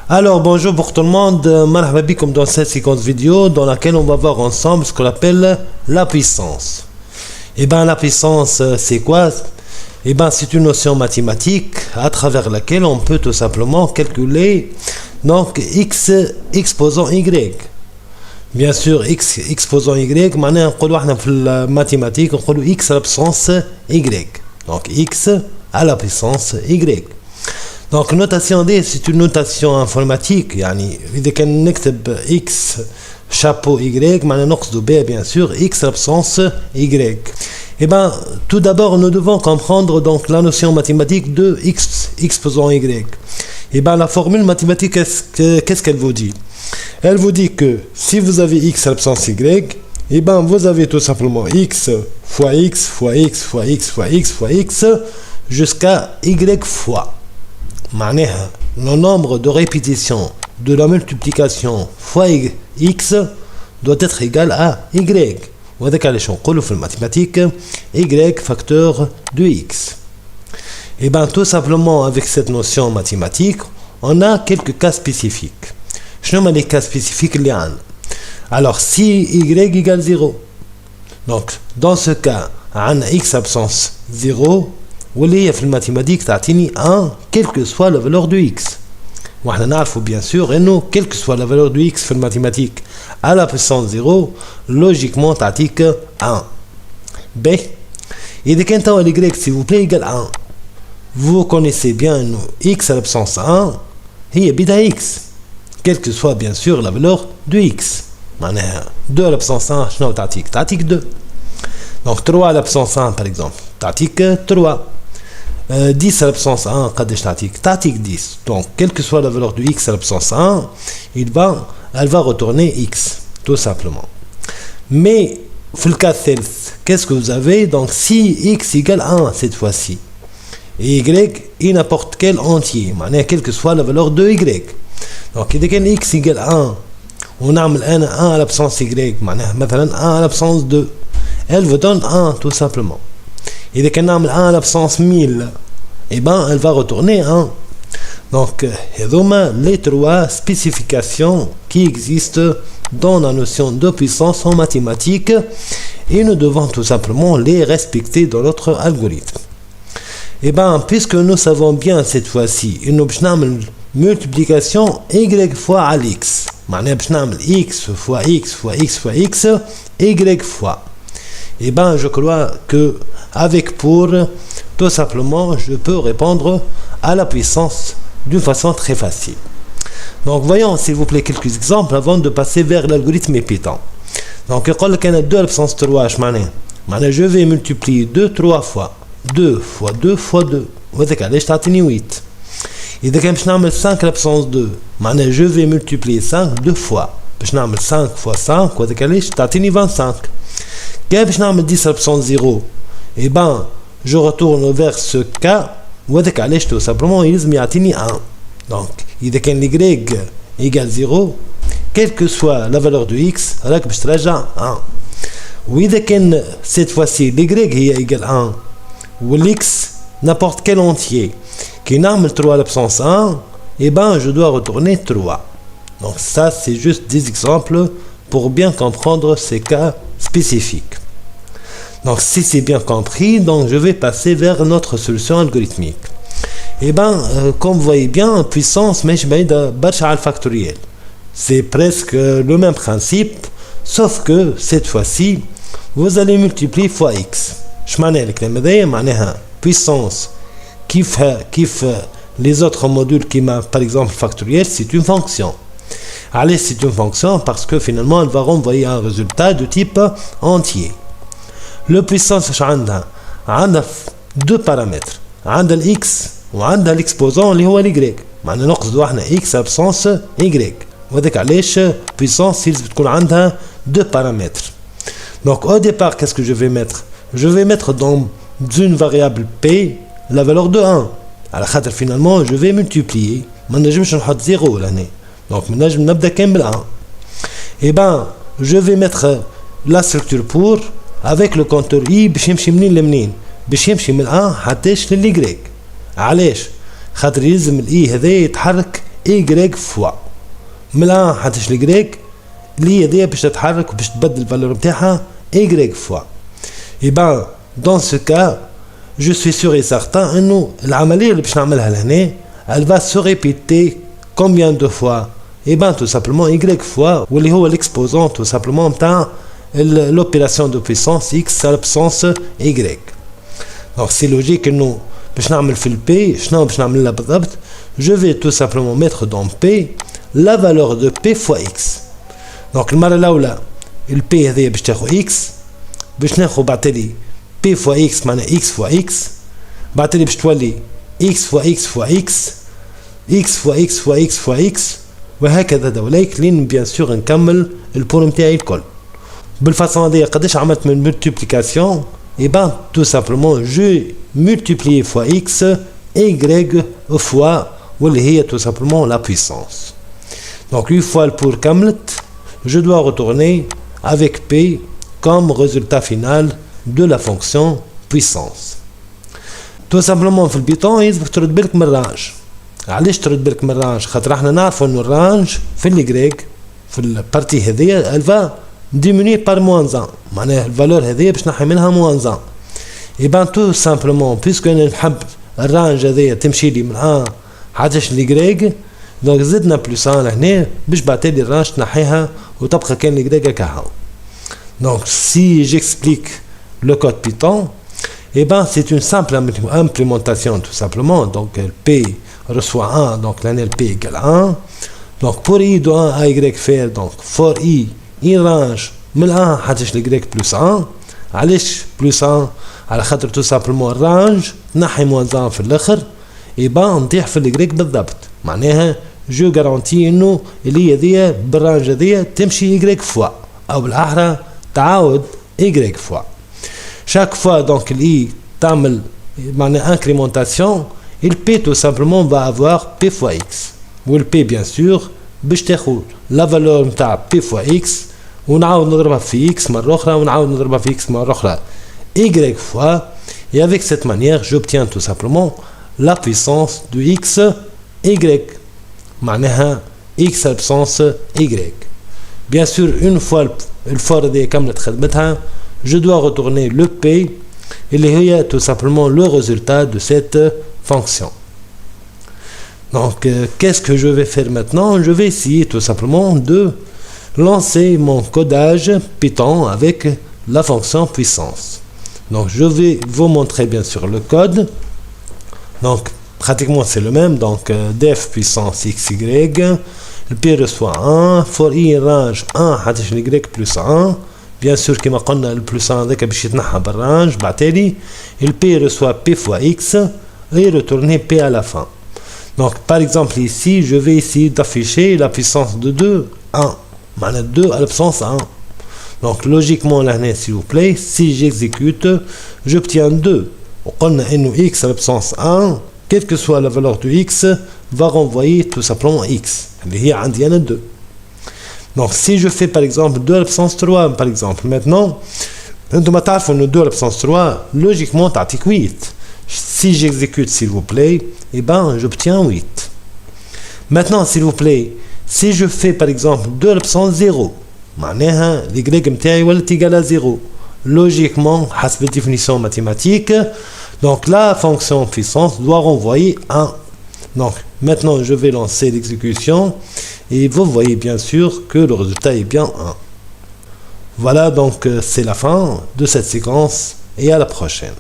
Alors bonjour pour tout le monde, marhaba bikoum dans cette séquence vidéo dans laquelle on va voir ensemble ce qu'on appelle la puissance. Et bien la puissance c'est quoi? Et bien c'est une notion mathématique à travers laquelle on peut tout simplement calculer donc x exposant y. Bien sûr x exposant y معناها نقولوا احنا في الماتhématique نقولوا x à la puissance y. Donc x à la puissance y. Donc notation D c'est une notation informatique يعني إذا كان نكتب x chapeau y معناها نقصد بها bien sûr x à la puissance y. Et ben tout d'abord nous devons comprendre donc la notion mathématique de x exposant y. Et ben la formule mathématique qu'est-ce qu'elle vous dit? Elle vous dit que si vous avez x à la puissance y, et ben vous avez tout simplement x fois x fois x fois x fois x fois x jusqu'à y fois. معناها le nombre de répétitions de la multiplication fois x doit être égal à y. وهذاك علاش نقولوا في الماتhématique y facteur de x. Et bien tout simplement avec cette notion mathématique on a quelques cas spécifiques. شنو هما les cas spécifiques اللي عندنا؟ Alors si y égale 0, donc dans ce cas عندنا x absence 0 واللي هي في الماتhématique تعطيني 1 quelle que soit la valeur de x. وحنا نعرفوا bien sûr انه quelle que soit la valeur de x في الماتhématique à la puissance 0 logiquement تعطيك 1. B. إذا كان توا y s'il vous plaît égale 1, vous connaissez bien انه x à la puissance 1 هي بدها x quelle que soit bien sûr la valeur de x. معناها 2 à la puissance 1 شنو تعطيك؟ تعطيك 2. donc 3 à la puissance 1 par exemple تعطيك 3. 10 à la puissance 1 قداش تعطيك؟ تعطيك 10. donc quelle que soit la valeur de x à la puissance 1 elle va retourner x tout simplement. mais في le cas الثالث qu'est-ce que vous avez? donc si x égale 1 cette fois-ci et y est n'importe quel entier معناها quelle que soit la valeur de y. donc إذا كان x égale 1 ونعمل أنا 1 à la puissance y معناها مثلا 1 à la puissance 2 elle vous donne 1 tout simplement. إذا كان نعمل 1 à la puissance 1000 et ben elle va retourner 1. donc هذوما les trois spécifications qui existent dans la notion de puissance en mathématiques et nous devons tout simplement les respecter dans notre algorithme. et ben puisque nous savons bien cette fois-ci إنه باش نعمل multiplication y fois à x معناها باش نعمل x fois x fois x fois x y fois. et ben je crois que avec pour tout simplement je peux répondre à la puissance d'une façon très facile. donc voyons s'il vous plaît quelques exemples avant de passer vers l'algorithme épitant. donc يقول لك انا 2 à la puissance 3 اش معناها؟ معناها je vais multiplier 2 3 fois 2 fois 2 fois 2 وهذاك علاش تعطيني 8. إذا كان باش نعمل 5 à la puissance 2 معناها je vais multiplier 5 2 fois باش نعمل 5 fois 5 وهذاك علاش تعطيني 25. كيف باش نعمل 10 à la puissance 0 et ben je retourne vers ce cas وهذاك علاش tout simplement يلزم يعطيني 1. donc إذا كان y égale 0 quelle que soit la valeur de x راك باش ترجع 1. وإذا كان cette fois-ci y هي égale 1 والx n'importe quel entier qui n'arme 3 à la puissance 1 et ben je dois retourner 3. donc ça c'est juste des exemples pour bien comprendre ces cas spécifiques. donc si c'est bien compris donc je vais passer vers notre solution algorithmique. et ben comme vous voyez bien puissance مش بعيدة برشا على الفاكتوريال c'est presque le même principe sauf que cette fois-ci vous allez multiplier fois x. اش معناها الكلام هذايا؟ معناها puissance كيف les autres modules qui m'a par exemple factoriel c'est une fonction. allez c'est une fonction parce que finalement elle va renvoyer un résultat de type entier. le puissance اش عندها deux paramètres عندها x وعندها l'exposant اللي هو y معناها نقصدوا احنا x absence y وهذاك علاش puissance يلزم تكون عندها deux paramètres. donc au départ qu'est-ce que je vais mettre? je vais mettre dans une variable p la valeur de 1 على خاطر finalement je vais multiplier ما نجمش نحط 0 لهنا donc نجم نبدا كان بال 1. et ben je vais mettre la structure pour avec le compteur i باش يمشي منين لمنين؟ باش يمشي من 1 حتىش لل y. علاش؟ خاطر يلزم الاي هذا يتحرك y fois من الان حتى الجريك اللي هي دي باش تتحرك وباش تبدل الفالور نتاعها y fois. Et ben dans ce cas je suis sûr et certain انه العمليه اللي باش نعملها لهنا elle va se répéter combien de fois. Et ben tout simplement y fois واللي هو l'exposant tout simplement نتاع l'opération de puissance x à la puissance y. Donc c'est logique انه باش نعمل في البي شنو باش نعمل لها بالضبط. Je vais tout simplement mettre dans P la valeur de P fois X. Donc المرة الأولى ال P هذه باش تاخو X باش ناخو بعتلي P fois X معناها X fois X بعتلي باش تولي X fois X fois X X fois X fois X fois X وهكذا دوليك لين بيان سور نكمل البول نتاعي الكل. بالفاصون هذه قداش عملت من multiplication. Et ben tout simplement je multiplie fois X y fois واللي هي tout simplement la puissance. Donc une fois le pour كملت je dois retourner avec P comme résultat final de la fonction puissance. Tout simplement في البيتون يلزمك ترد بالك من الرانج. علاش ترد بالك من الرانج؟ خاطر احنا نعرفوا انه الرانج في الجريك في البارتي هذيا الفا diminuer par moins 1 معناها الفالور هذيا باش نحي منها moins 1. Et ben tout simplement puisque انا نحب الرانج هذيا تمشي لي من 1 حتى الجريك دونك زدنا بلس 1 لهنا باش بعتلي الرانج تنحيها وتبقى كان الجريك هكا. Donc si j'explique le code Python, et ben c'est une simple implémentation tout simplement. Donc P reçoit 1, donc l'année P égale 1. Donc pour i de 1 à y faire donc for i range من 1 حتى y plus 1. علاش plus 1 على خاطر tout simplement range نحي moins 1 في الاخر et ben نطيح في y بالضبط. معناها جو غارانتي انه اللي هذيا بالرانج هذيا تمشي y فوا او بالاحرى تعاود y فوا. chaque fois donc i تعمل معناها incrémentation il p tout simplement va avoir p fois x و p bien sûr باش تاخذ la valeur نتاع p fois x ونعاود نضربها في x مرة أخرى ونعاود نضربها في x مرة أخرى y fois. Et avec cette manière j'obtiens tout simplement la puissance de x y معناها x à la puissance y. Bien sûr une fois الفور دي كملت خدمتها je dois retourner le p اللي هي tout simplement le résultat de cette fonction. Donc qu'est-ce que je vais faire maintenant? Je vais essayer tout simplement de lancer mon codage Python avec la fonction puissance. Donc je vais vous montrer bien sûr le code. Donc pratiquement c'est le même. Donc def puissance xy le p reçoit 1 for i range 1 حتى y plus 1. Bien sûr كما قلنا le plus 1 هذاك باش يتنحى بالرانج بعتالي le p reçoit p fois x et retourner p à la fin. Donc par exemple ici je vais essayer d'afficher la puissance de 2 1 معناها 2 à la puissance 1. Donc logiquement là s'il vous plaît si j'exécute j'obtiens 2 وقلنا انه x à la puissance 1 quelle que soit la valeur de x va renvoyer tout simplement x اللي هي عندي انا 2. Donc si je fais par exemple 2 à la puissance 3 par exemple maintenant انتم تعرفوا انه 2 à la puissance 3 logiquement تعطيك 8. Si j'exécute s'il vous plaît et ben j'obtiens 8. Maintenant s'il vous plaît si je fais par exemple 2 à la puissance 0 معناها y نتاعي ولات égal à 0 logiquement حسب la définition mathématique donc la fonction puissance doit renvoyer 1. Donc maintenant je vais lancer l'exécution et vous voyez bien sûr que le résultat est bien 1. Voilà donc c'est la fin de cette séquence et à la prochaine.